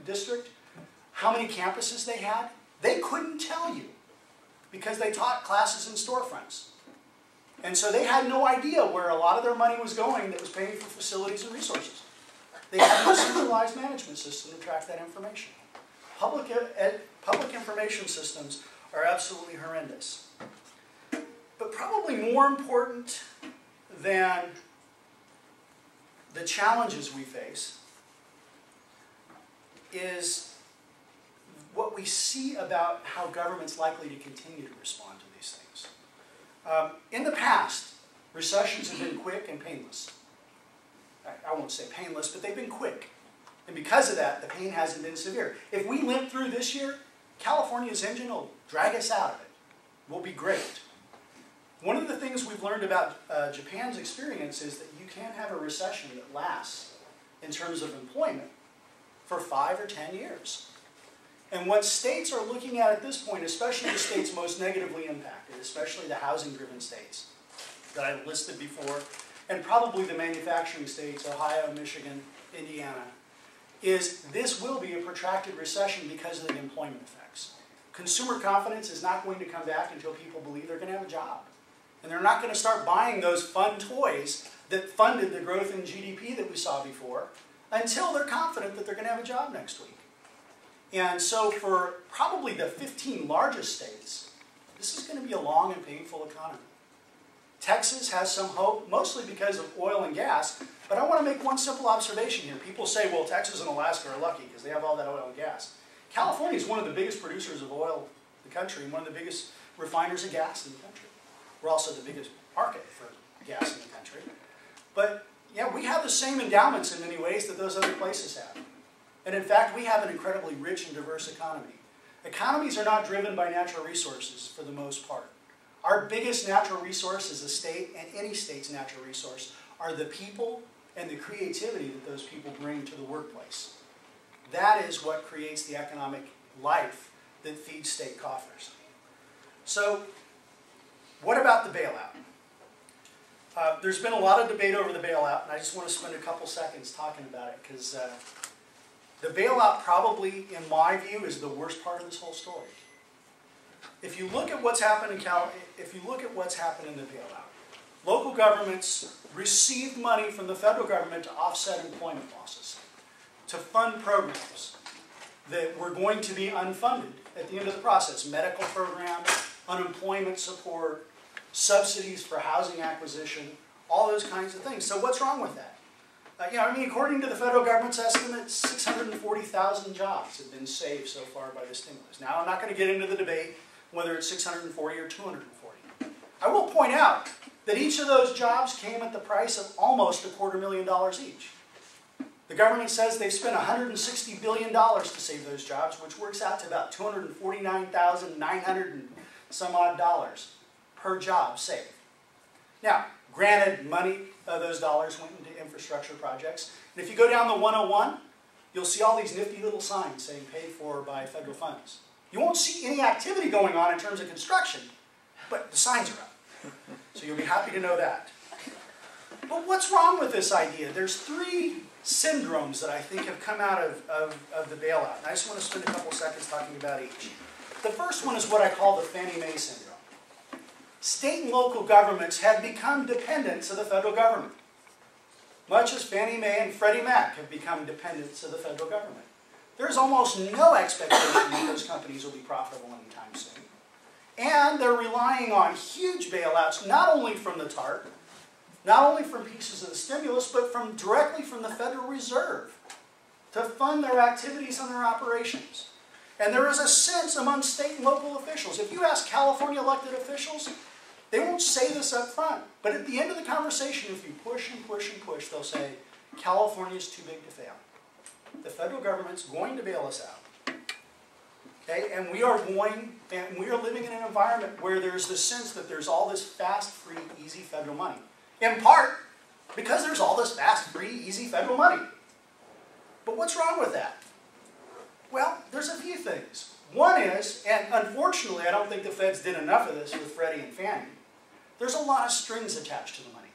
district, how many campuses they had? They couldn't tell you because they taught classes in storefronts. And so they had no idea where a lot of their money was going that was paying for facilities and resources. They had no centralized management system to track that information. Public information systems are absolutely horrendous. But probably more important than the challenges we face is what we see about how government's likely to continue to respond to these things. In the past, recessions have been quick and painless. I won't say painless, but they've been quick. And because of that, the pain hasn't been severe. If we limp through this year, California's engine will drag us out of it. We'll be great. One of the things we've learned about Japan's experience is that you can have a recession that lasts, in terms of employment, for 5 or 10 years. And what states are looking at this point, especially the states most negatively impacted, especially the housing-driven states that I've listed before, and probably the manufacturing states, Ohio, Michigan, Indiana, is this will be a protracted recession because of the employment effects. Consumer confidence is not going to come back until people believe they're going to have a job. And they're not going to start buying those fun toys that funded the growth in GDP that we saw before until they're confident that they're going to have a job next week. And so for probably the 15 largest states, this is going to be a long and painful economy. Texas has some hope, mostly because of oil and gas, but I want to make one simple observation here. People say, well, Texas and Alaska are lucky because they have all that oil and gas. California is one of the biggest producers of oil in the country and one of the biggest refiners of gas in the country. We're also the biggest market for gas in the country. But yeah, we have the same endowments in many ways that those other places have. And in fact, we have an incredibly rich and diverse economy. Economies are not driven by natural resources for the most part. Our biggest natural resource as a state, and any state's natural resource, are the people and the creativity that those people bring to the workplace. That is what creates the economic life that feeds state coffers. So, what about the bailout? There's been a lot of debate over the bailout, and I just want to spend a couple seconds talking about it, because the bailout probably, in my view, is the worst part of this whole story. If you look at what's happened in the bailout, local governments received money from the federal government to offset employment losses, to fund programs that were going to be unfunded at the end of the process. Medical programs, unemployment support, subsidies for housing acquisition, all those kinds of things. So what's wrong with that? According to the federal government's estimate, 640,000 jobs have been saved so far by the stimulus. Now, I'm not going to get into the debate whether it's 640 or 240. I will point out that each of those jobs came at the price of almost $250,000 each. The government says they've spent $160 billion to save those jobs, which works out to about $249,900 and some odd dollars per job saved. Now, granted, money of those dollars went into infrastructure projects. And if you go down the 101, you'll see all these nifty little signs saying paid for by federal funds. You won't see any activity going on in terms of construction, but the signs are up. So you'll be happy to know that. But what's wrong with this idea? There's 3 syndromes that I think have come out of the bailout. And I just want to spend a couple seconds talking about each. The first one is what I call the Fannie Mae syndrome. State and local governments have become dependents of the federal government, much as Fannie Mae and Freddie Mac have become dependents of the federal government. There's almost no expectation that those companies will be profitable anytime soon. And they're relying on huge bailouts, not only from the TARP, not only from pieces of the stimulus, but directly from the Federal Reserve to fund their activities and their operations. And there is a sense among state and local officials. If you ask California elected officials, they won't say this up front. But at the end of the conversation, if you push and push and push, they'll say, California's too big to fail. The federal government's going to bail us out. Okay? And we are living in an environment where there's this sense that there's all this fast, free, easy federal money. In part, because there's all this fast, free, easy federal money. But what's wrong with that? Well, there's a few things. One is, and unfortunately I don't think the feds did enough of this with Freddie and Fannie, there's a lot of strings attached to the money.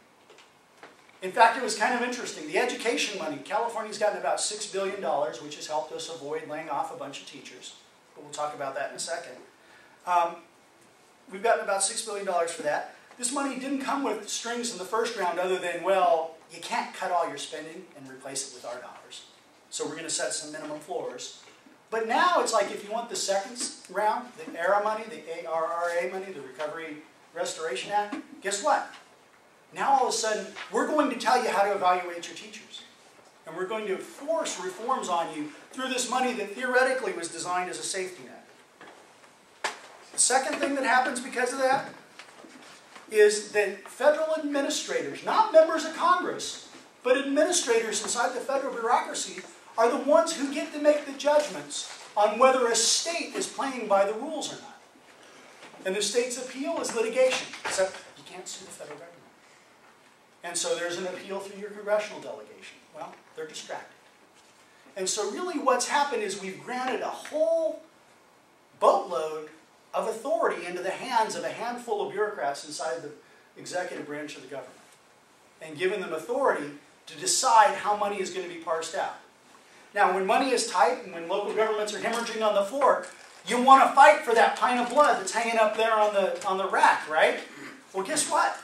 In fact, it was kind of interesting. The education money, California's gotten about $6 billion, which has helped us avoid laying off a bunch of teachers. But we'll talk about that in a second. We've gotten about $6 billion for that. This money didn't come with strings in the first round other than, well, you can't cut all your spending and replace it with our dollars. So we're going to set some minimum floors. But now it's like if you want the second round, the ARRA money, the ARRA money, the Recovery Restoration Act, guess what? Now all of a sudden, we're going to tell you how to evaluate your teachers. And we're going to force reforms on you through this money that theoretically was designed as a safety net. The second thing that happens because of that is that federal administrators, not members of Congress, but administrators inside the federal bureaucracy, are the ones who get to make the judgments on whether a state is playing by the rules or not. And the state's appeal is litigation, except you can't sue the federal government. And so there's an appeal through your congressional delegation. Well, they're distracted. And so really what's happened is we've granted a whole boatload of authority into the hands of a handful of bureaucrats inside the executive branch of the government, and given them authority to decide how money is going to be parsed out. Now, when money is tight and when local governments are hemorrhaging on the floor, you want to fight for that pint of blood that's hanging up there on the rack, right? Well, guess what?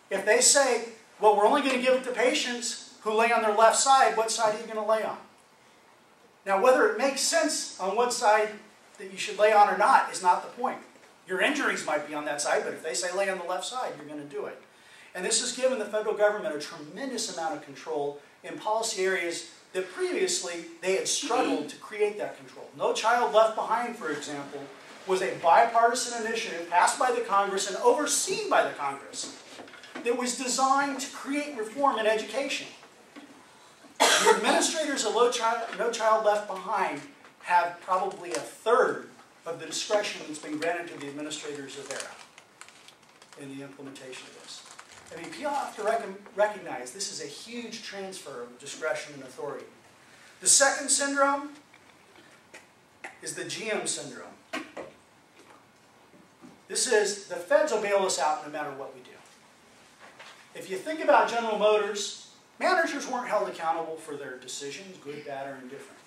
If they say, well, we're only going to give it to patients who lay on their left side, what side are you going to lay on? Now, whether it makes sense on what side that you should lay on or not is not the point. Your injuries might be on that side, but if they say lay on the left side, you're going to do it. And this has given the federal government a tremendous amount of control in policy areas that previously they had struggled to create that control. No Child Left Behind, for example, was a bipartisan initiative passed by the Congress and overseen by the Congress that was designed to create reform in education. The administrators of No Child Left Behind have probably a third of the discretion that's been granted to the administrators of ARRA in the implementation of this. I mean, people have to recognize this is a huge transfer of discretion and authority. The second syndrome is the GM syndrome. This is, the feds will bail us out no matter what we do. If you think about General Motors, managers weren't held accountable for their decisions, good, bad, or indifferent.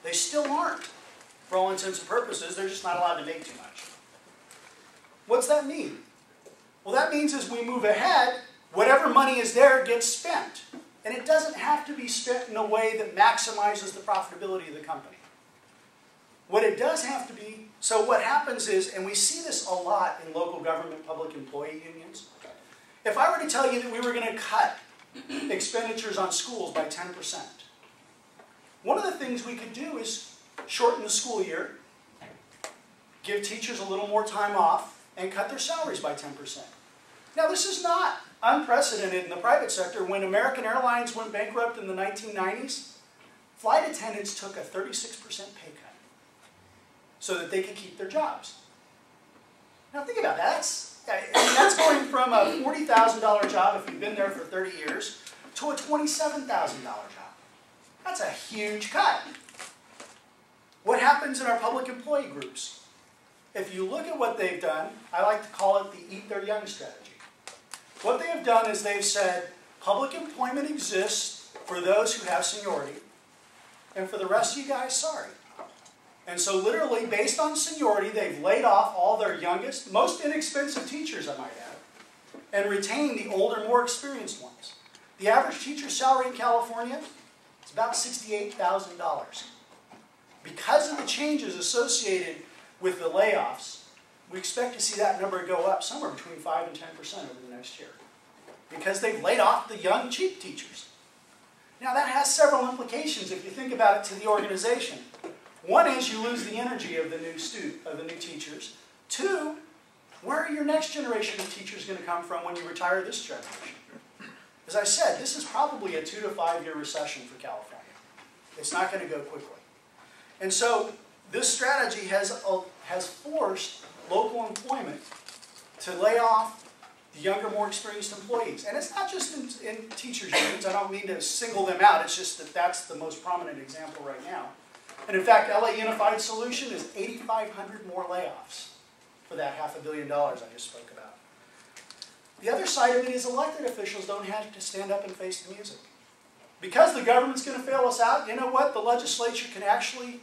They still aren't. For all intents and purposes, they're just not allowed to make too much. What's that mean? Well, that means as we move ahead, whatever money is there gets spent. And it doesn't have to be spent in a way that maximizes the profitability of the company. What it does have to be, so what happens is, and we see this a lot in local government public employee unions, if I were to tell you that we were going to cut expenditures on schools by 10%, one of the things we could do is shorten the school year, give teachers a little more time off, and cut their salaries by 10%. Now, this is not unprecedented in the private sector. When American Airlines went bankrupt in the 1990s, flight attendants took a 36% pay cut so that they could keep their jobs. Now, think about that. That's going from a $40,000 job, if you've been there for 30 years, to a $27,000 job. That's a huge cut. What happens in our public employee groups? If you look at what they've done, I like to call it the Eat Their Young strategy. What they have done is they've said, public employment exists for those who have seniority, and for the rest of you guys, sorry. And so literally, based on seniority, they've laid off all their youngest, most inexpensive teachers, I might add, and retained the older, more experienced ones. The average teacher salary in California is about $68,000. Because of the changes associated with the layoffs, we expect to see that number go up somewhere between 5 and 10% over the next year. Because they've laid off the young, cheap teachers. Now that has several implications if you think about it to the organization. One is you lose the energy of the new teachers. Two, where are your next generation of teachers going to come from when you retire this generation? As I said, this is probably a 2 to 5 year recession for California. It's not going to go quickly. And so this strategy has forced local employment to lay off the younger, more experienced employees. And it's not just in teachers' unions. I don't mean to single them out. It's just that that's the most prominent example right now. And in fact, LA Unified Solution is 8,500 more layoffs for that $500 million I just spoke about. The other side of it is elected officials don't have to stand up and face the music. Because the government's going to fail us out, you know what? The legislature can actually